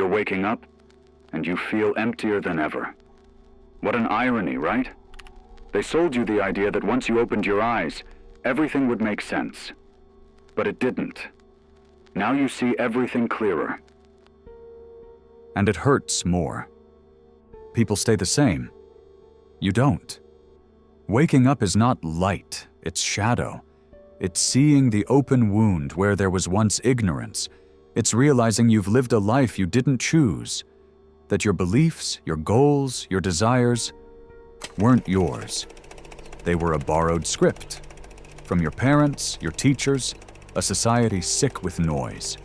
You're waking up, and you feel emptier than ever. What an irony, right? They sold you the idea that once you opened your eyes, everything would make sense. But it didn't. Now you see everything clearer. And it hurts more. People stay the same. You don't. Waking up is not light, it's shadow. It's seeing the open wound where there was once ignorance. It's realizing you've lived a life you didn't choose, that your beliefs, your goals, your desires weren't yours. They were a borrowed script from your parents, your teachers, a society sick with noise.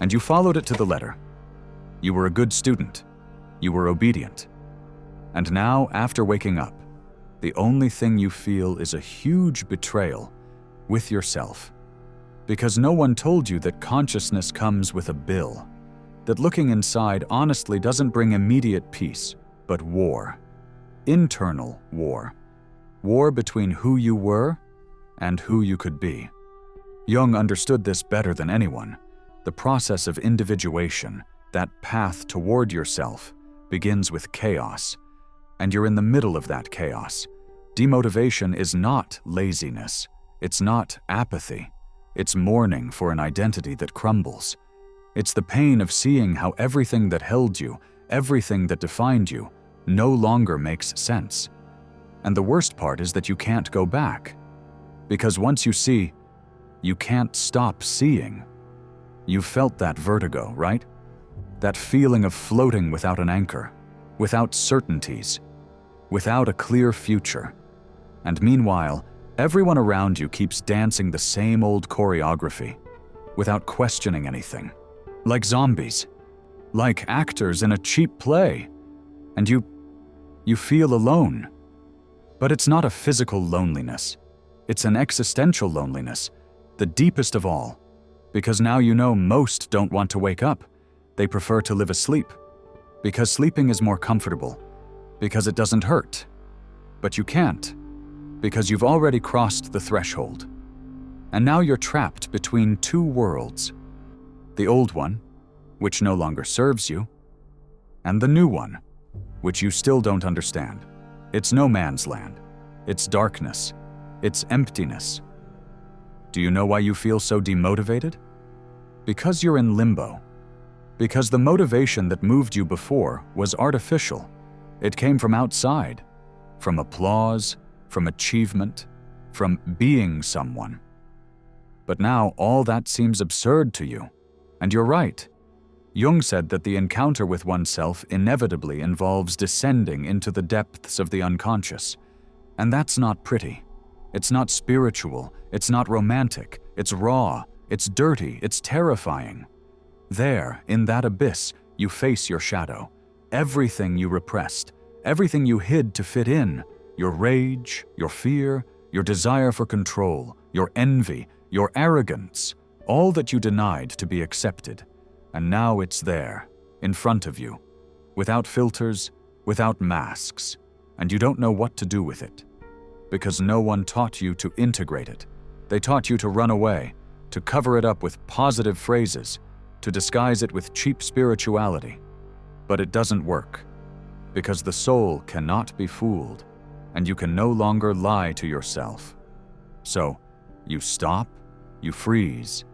And you followed it to the letter. You were a good student. You were obedient. And now, after waking up, the only thing you feel is a huge betrayal with yourself. Because no one told you that consciousness comes with a bill, that looking inside honestly doesn't bring immediate peace, but war. Internal war. War between who you were and who you could be. Jung understood this better than anyone. The process of individuation, that path toward yourself, begins with chaos. And you're in the middle of that chaos. Demotivation is not laziness. It's not apathy. It's mourning for an identity that crumbles. It's the pain of seeing how everything that held you, everything that defined you, no longer makes sense. And the worst part is that you can't go back. Because once you see, you can't stop seeing. You've felt that vertigo, right? That feeling of floating without an anchor, without certainties, without a clear future. And meanwhile, everyone around you keeps dancing the same old choreography, without questioning anything. Like zombies, like actors in a cheap play. And you feel alone. But it's not a physical loneliness. It's an existential loneliness, the deepest of all. Because now you know most don't want to wake up. They prefer to live asleep. Because sleeping is more comfortable. Because it doesn't hurt. But you can't. Because you've already crossed the threshold. And now you're trapped between two worlds. The old one, which no longer serves you, and the new one, which you still don't understand. It's no man's land. It's darkness. It's emptiness. Do you know why you feel so demotivated? Because you're in limbo. Because the motivation that moved you before was artificial. It came from outside, from applause, from achievement, from being someone. But now all that seems absurd to you. And you're right. Jung said that the encounter with oneself inevitably involves descending into the depths of the unconscious. And that's not pretty. It's not spiritual. It's not romantic. It's raw. It's dirty. It's terrifying. There, in that abyss, you face your shadow. Everything you repressed, everything you hid to fit in, your rage, your fear, your desire for control, your envy, your arrogance, all that you denied to be accepted. And now it's there, in front of you, without filters, without masks, and you don't know what to do with it. Because no one taught you to integrate it. They taught you to run away, to cover it up with positive phrases, to disguise it with cheap spirituality. But it doesn't work, because the soul cannot be fooled, and you can no longer lie to yourself. So, you stop, you freeze,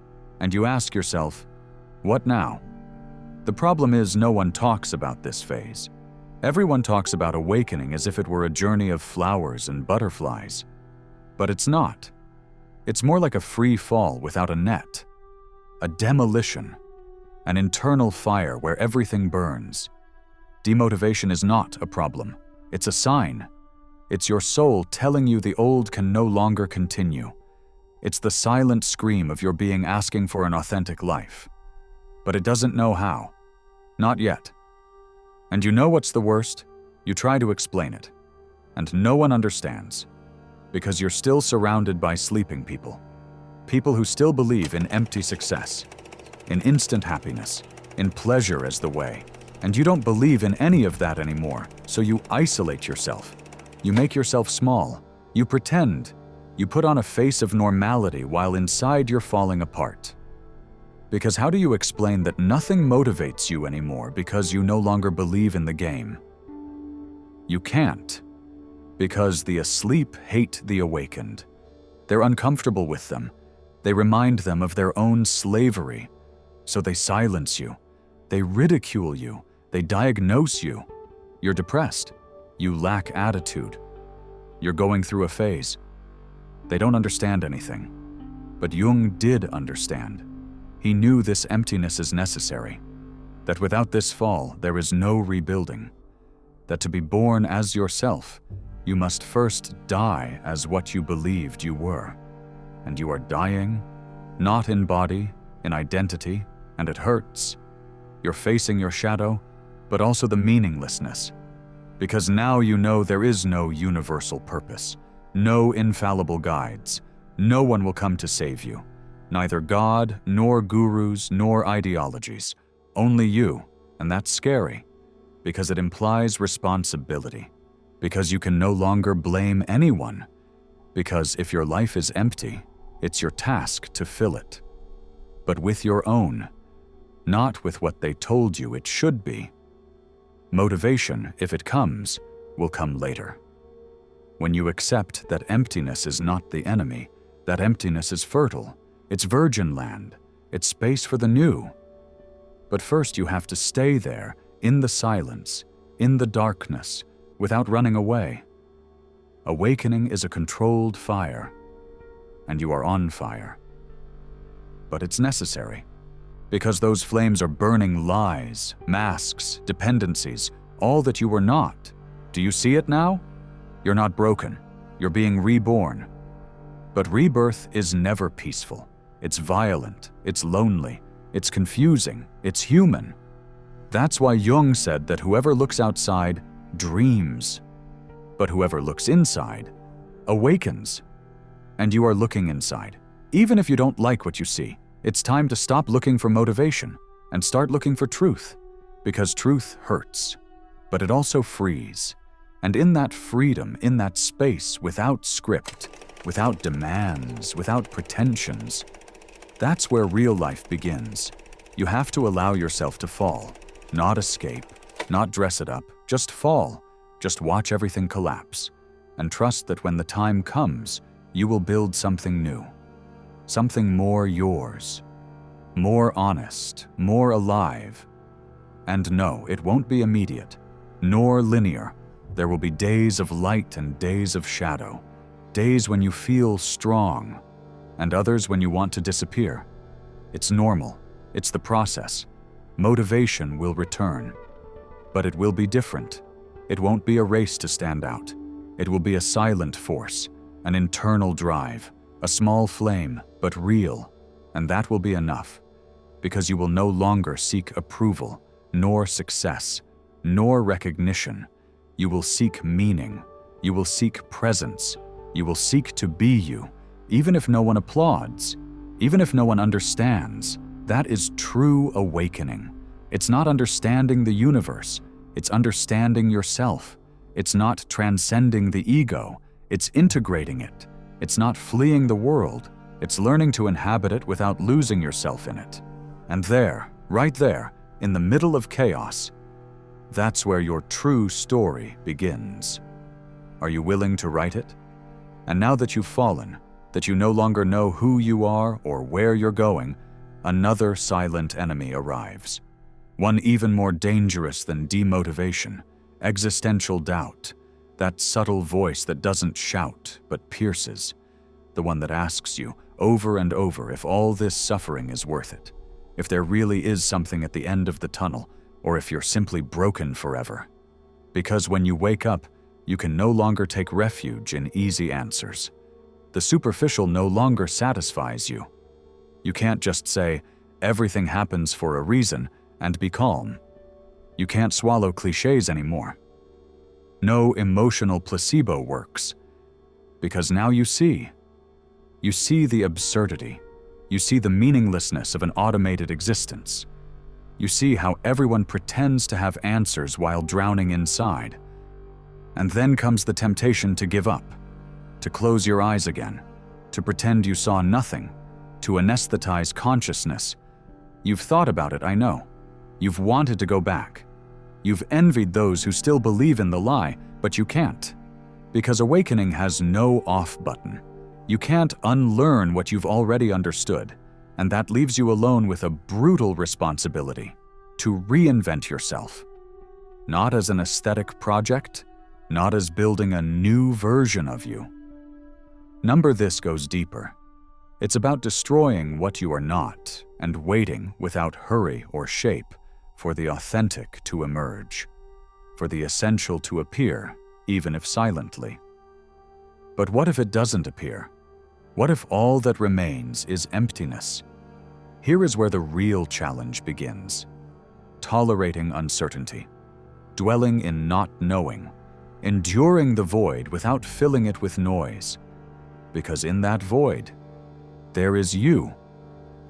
and you ask yourself, what now? The problem is no one talks about this phase. Everyone talks about awakening as if it were a journey of flowers and butterflies. But it's not. It's more like a free fall without a net. A demolition. An internal fire where everything burns. Demotivation is not a problem. It's a sign. It's your soul telling you the old can no longer continue. It's the silent scream of your being asking for an authentic life. But it doesn't know how. Not yet. And you know what's the worst? You try to explain it. And no one understands. Because you're still surrounded by sleeping people. People who still believe in empty success. In instant happiness. In pleasure as the way. And you don't believe in any of that anymore. So you isolate yourself. You make yourself small. You pretend. You put on a face of normality while inside you're falling apart. Because how do you explain that nothing motivates you anymore because you no longer believe in the game? You can't. Because the asleep hate the awakened. They're uncomfortable with them. They remind them of their own slavery. So they silence you. They ridicule you. They diagnose you. You're depressed. You lack attitude. You're going through a phase. They don't understand anything. But Jung did understand. He knew this emptiness is necessary. That without this fall, there is no rebuilding. That to be born as yourself, you must first die as what you believed you were. And you are dying, not in body, in identity, and it hurts. You're facing your shadow, but also the meaninglessness. Because now you know there is no universal purpose, no infallible guides. No one will come to save you. Neither God, nor gurus, nor ideologies. Only you, and that's scary. Because it implies responsibility. Because you can no longer blame anyone. Because if your life is empty, it's your task to fill it. But with your own, not with what they told you it should be. Motivation, if it comes, will come later. When you accept that emptiness is not the enemy, that emptiness is fertile, it's virgin land, it's space for the new. But first you have to stay there, in the silence, in the darkness, without running away. Awakening is a controlled fire, and you are on fire. But it's necessary, because those flames are burning lies, masks, dependencies, all that you were not. Do you see it now? You're not broken. You're being reborn. But rebirth is never peaceful. It's violent, it's lonely, it's confusing, it's human. That's why Jung said that whoever looks outside dreams, but whoever looks inside awakens. And you are looking inside. Even if you don't like what you see, it's time to stop looking for motivation and start looking for truth, because truth hurts, but it also frees. And in that freedom, in that space, without script, without demands, without pretensions, that's where real life begins. You have to allow yourself to fall, not escape, not dress it up, just fall, just watch everything collapse, and trust that when the time comes, you will build something new, something more yours, more honest, more alive. And no, it won't be immediate, nor linear. There will be days of light and days of shadow, days when you feel strong, and others when you want to disappear. It's normal. It's the process. Motivation will return. But it will be different. It won't be a race to stand out. It will be a silent force, an internal drive, a small flame, but real. And that will be enough, because you will no longer seek approval, nor success, nor recognition. You will seek meaning. You will seek presence. You will seek to be you, even if no one applauds, even if no one understands. That is true awakening. It's not understanding the universe. It's understanding yourself. It's not transcending the ego. It's integrating it. It's not fleeing the world. It's learning to inhabit it without losing yourself in it. And there, right there, in the middle of chaos, that's where your true story begins. Are you willing to write it? And now that you've fallen, that you no longer know who you are or where you're going, another silent enemy arrives. One even more dangerous than demotivation, existential doubt, that subtle voice that doesn't shout but pierces, the one that asks you over and over if all this suffering is worth it, if there really is something at the end of the tunnel, or if you're simply broken forever. Because when you wake up, you can no longer take refuge in easy answers. The superficial no longer satisfies you. You can't just say, everything happens for a reason, and be calm. You can't swallow cliches anymore. No emotional placebo works. Because now you see. You see the absurdity. You see the meaninglessness of an automated existence. You see how everyone pretends to have answers while drowning inside. And then comes the temptation to give up, to close your eyes again, to pretend you saw nothing, to anesthetize consciousness, You've thought about it, I know. You've wanted to go back. You've envied those who still believe in the lie, but you can't. Because awakening has no off button. You can't unlearn what you've already understood, and that leaves you alone with a brutal responsibility to reinvent yourself. Not as an aesthetic project, not as building a new version of you. Number this goes deeper. It's about destroying what you are not and waiting without hurry or shape for the authentic to emerge, for the essential to appear, even if silently. But what if it doesn't appear? What if all that remains is emptiness? Here is where the real challenge begins. Tolerating uncertainty, dwelling in not knowing, enduring the void without filling it with noise. Because in that void, there is you,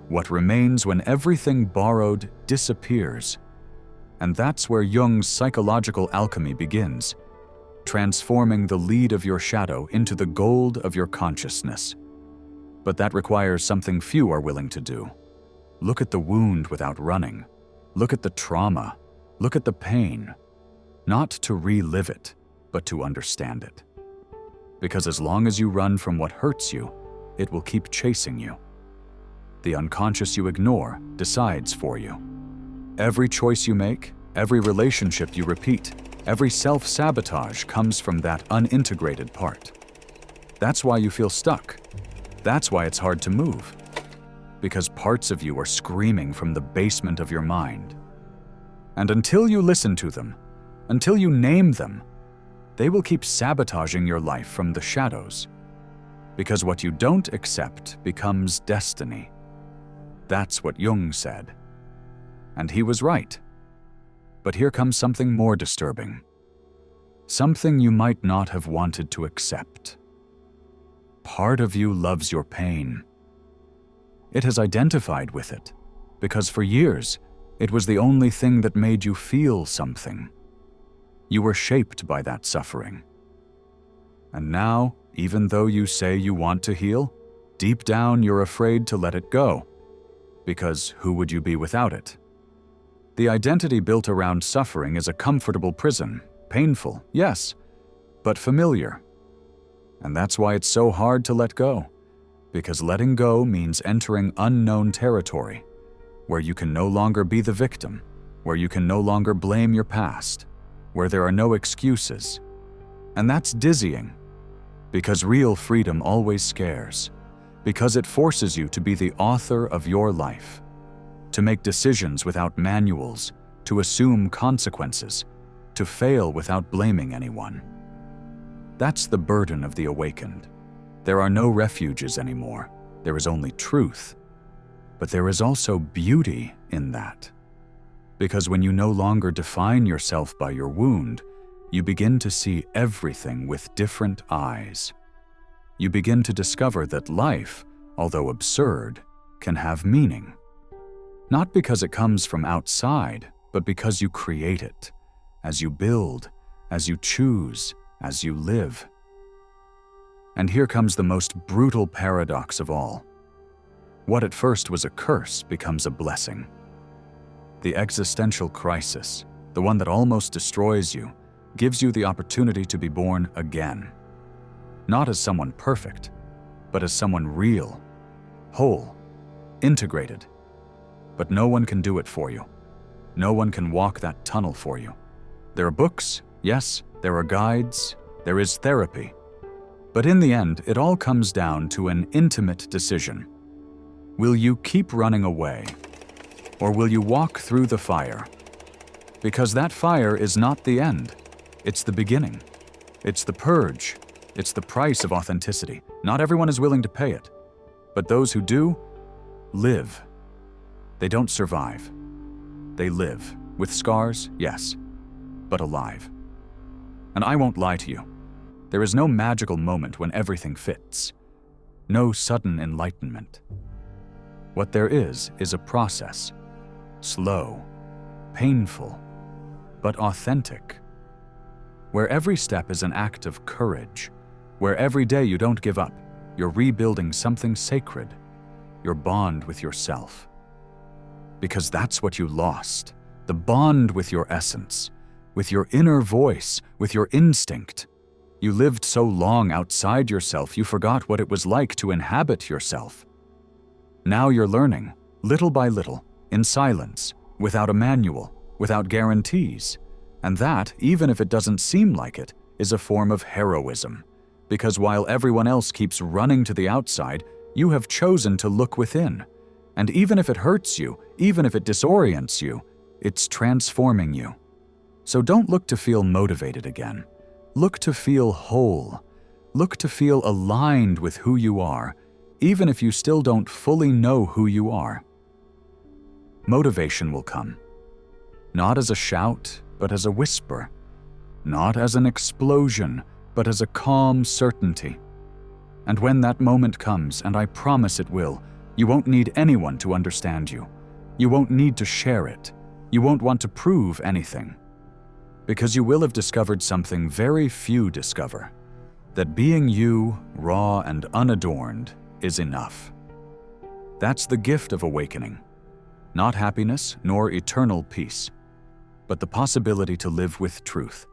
what remains when everything borrowed disappears. And that's where Jung's psychological alchemy begins, transforming the lead of your shadow into the gold of your consciousness. But that requires something few are willing to do. Look at the wound without running. Look at the trauma. Look at the pain. Not to relive it, but to understand it. Because as long as you run from what hurts you, it will keep chasing you. The unconscious you ignore decides for you. Every choice you make, every relationship you repeat, every self-sabotage comes from that unintegrated part. That's why you feel stuck. That's why it's hard to move. Because parts of you are screaming from the basement of your mind. And until you listen to them, until you name them, they will keep sabotaging your life from the shadows. Because what you don't accept becomes destiny. That's what Jung said. And he was right. But here comes something more disturbing. Something you might not have wanted to accept. Part of you loves your pain. It has identified with it, because for years, it was the only thing that made you feel something. You were shaped by that suffering. And now, even though you say you want to heal, deep down you're afraid to let it go. Because who would you be without it? The identity built around suffering is a comfortable prison. Painful, yes, but familiar. And that's why it's so hard to let go. Because letting go means entering unknown territory, where you can no longer be the victim, where you can no longer blame your past, where there are no excuses. And that's dizzying. Because real freedom always scares. Because it forces you to be the author of your life. To make decisions without manuals, to assume consequences, to fail without blaming anyone. That's the burden of the awakened. There are no refuges anymore. There is only truth. But there is also beauty in that. Because when you no longer define yourself by your wound, you begin to see everything with different eyes. You begin to discover that life, although absurd, can have meaning. Not because it comes from outside, but because you create it, as you build, as you choose, as you live. And here comes the most brutal paradox of all. What at first was a curse becomes a blessing. The existential crisis, the one that almost destroys you, gives you the opportunity to be born again. Not as someone perfect, but as someone real, whole, integrated. But no one can do it for you. No one can walk that tunnel for you. There are books, yes, there are guides, there is therapy. But in the end, it all comes down to an intimate decision. Will you keep running away, or will you walk through the fire? Because that fire is not the end. It's the beginning. It's the purge. It's the price of authenticity. Not everyone is willing to pay it. But those who do, live. They don't survive. They live. With scars, yes, but alive. And I won't lie to you. There is no magical moment when everything fits. No sudden enlightenment. What there is a process. Slow, painful, but authentic. Where every step is an act of courage. Where every day you don't give up. You're rebuilding something sacred. Your bond with yourself. because that's what you lost. The bond with your essence, with your inner voice, with your instinct. You lived so long outside yourself, you forgot what it was like to inhabit yourself. Now you're learning, little by little, in silence, without a manual, without guarantees. And that, even if it doesn't seem like it, is a form of heroism. Because while everyone else keeps running to the outside, you have chosen to look within. And even if it hurts you, even if it disorients you, it's transforming you. So don't look to feel motivated again. Look to feel whole. Look to feel aligned with who you are, even if you still don't fully know who you are. Motivation will come. Not as a shout, but as a whisper. Not as an explosion, but as a calm certainty. And when that moment comes, and I promise it will, you won't need anyone to understand you. You won't need to share it. You won't want to prove anything. Because you will have discovered something very few discover. That being you, raw and unadorned, is enough. That's the gift of awakening. Not happiness, nor eternal peace, but the possibility to live with truth,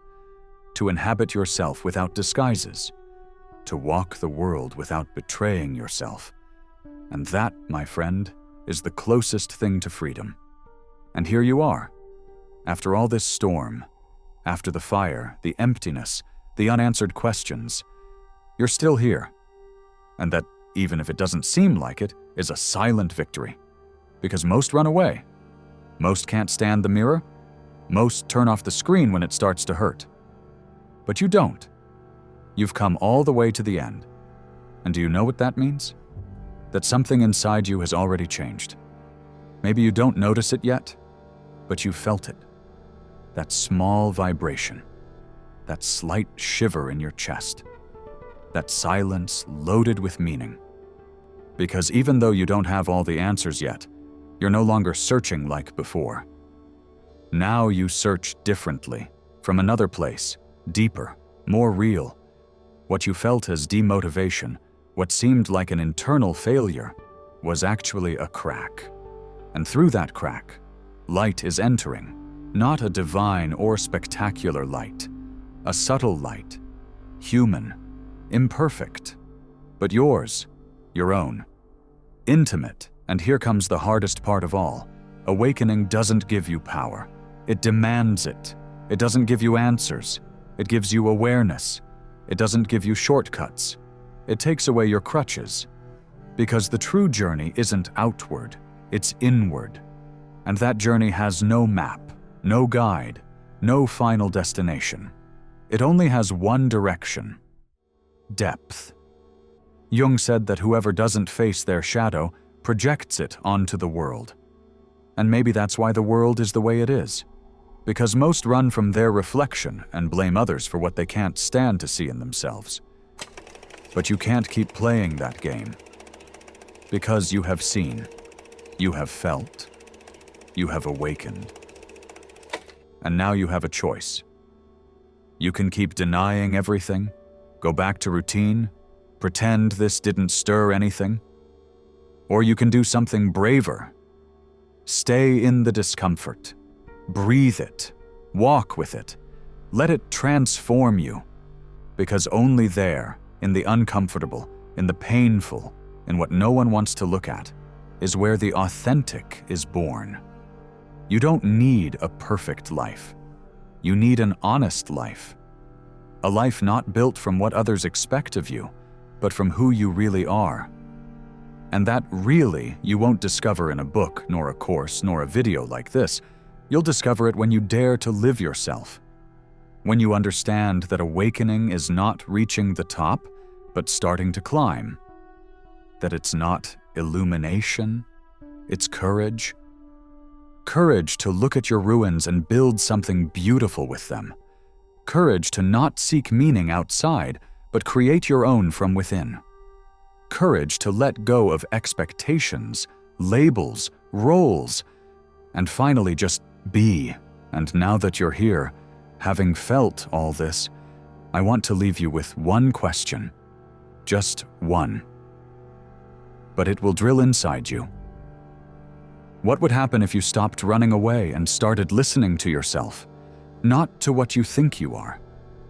to inhabit yourself without disguises, to walk the world without betraying yourself. And that, my friend, is the closest thing to freedom. And here you are, after all this storm, after the fire, the emptiness, the unanswered questions, you're still here. And that, even if it doesn't seem like it, is a silent victory. Because most run away. Most can't stand the mirror. Most turn off the screen when it starts to hurt. But you don't. You've come all the way to the end. And do you know what that means? That something inside you has already changed. Maybe you don't notice it yet, but you felt it. That small vibration. That slight shiver in your chest. That silence loaded with meaning. Because even though you don't have all the answers yet, you're no longer searching like before. Now you search differently, from another place, deeper, more real. What you felt as demotivation, what seemed like an internal failure, was actually a crack. And through that crack, light is entering, not a divine or spectacular light, a subtle light, human, imperfect, but yours, your own, intimate. And here comes the hardest part of all. Awakening doesn't give you power. It demands it. It doesn't give you answers. It gives you awareness. It doesn't give you shortcuts. It takes away your crutches. Because the true journey isn't outward, it's inward. And that journey has no map, no guide, no final destination. It only has one direction: depth. Jung said that whoever doesn't face their shadow projects it onto the world. And maybe that's why the world is the way it is. Because most run from their reflection and blame others for what they can't stand to see in themselves. But you can't keep playing that game. Because you have seen, you have felt, you have awakened. And now you have a choice. You can keep denying everything, go back to routine, pretend this didn't stir anything. Or you can do something braver. Stay in the discomfort. Breathe it. Walk with it. Let it transform you. Because only there, in the uncomfortable, in the painful, in what no one wants to look at, is where the authentic is born. You don't need a perfect life. You need an honest life. A life not built from what others expect of you, but from who you really are. And that really you won't discover in a book, nor a course, nor a video like this. You'll discover it when you dare to live yourself. When you understand that awakening is not reaching the top, but starting to climb. That it's not illumination, it's courage. Courage to look at your ruins and build something beautiful with them. Courage to not seek meaning outside, but create your own from within. Courage to let go of expectations, labels, roles, and finally just be. And now that you're here, having felt all this, I want to leave you with one question. Just one. But it will drill inside you. What would happen if you stopped running away and started listening to yourself? Not to what you think you are,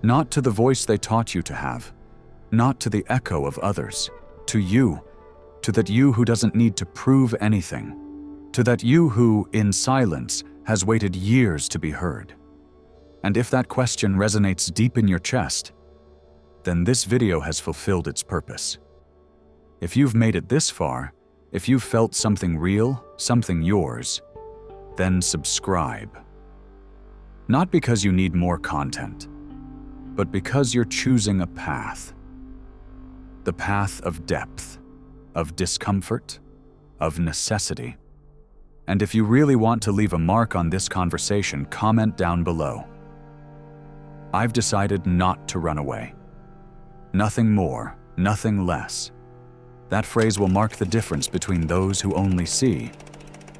not to the voice they taught you to have, not to the echo of others, to you, to that you who doesn't need to prove anything, to that you who, in silence, has waited years to be heard. And if that question resonates deep in your chest, then this video has fulfilled its purpose. If you've made it this far, if you've felt something real, something yours, then subscribe. Not because you need more content, but because you're choosing a path. The path of depth, of discomfort, of necessity. And if you really want to leave a mark on this conversation, comment down below. I've decided not to run away. Nothing more, nothing less. That phrase will mark the difference between those who only see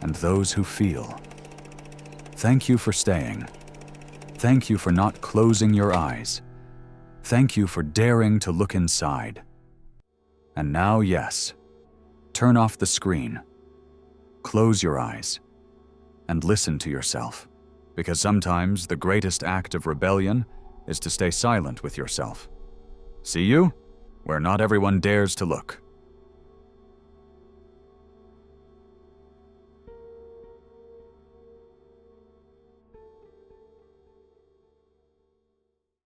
and those who feel. Thank you for staying. Thank you for not closing your eyes. Thank you for daring to look inside. And now, yes, turn off the screen. Close your eyes and listen to yourself, because sometimes the greatest act of rebellion is to stay silent with yourself. See you where not everyone dares to look.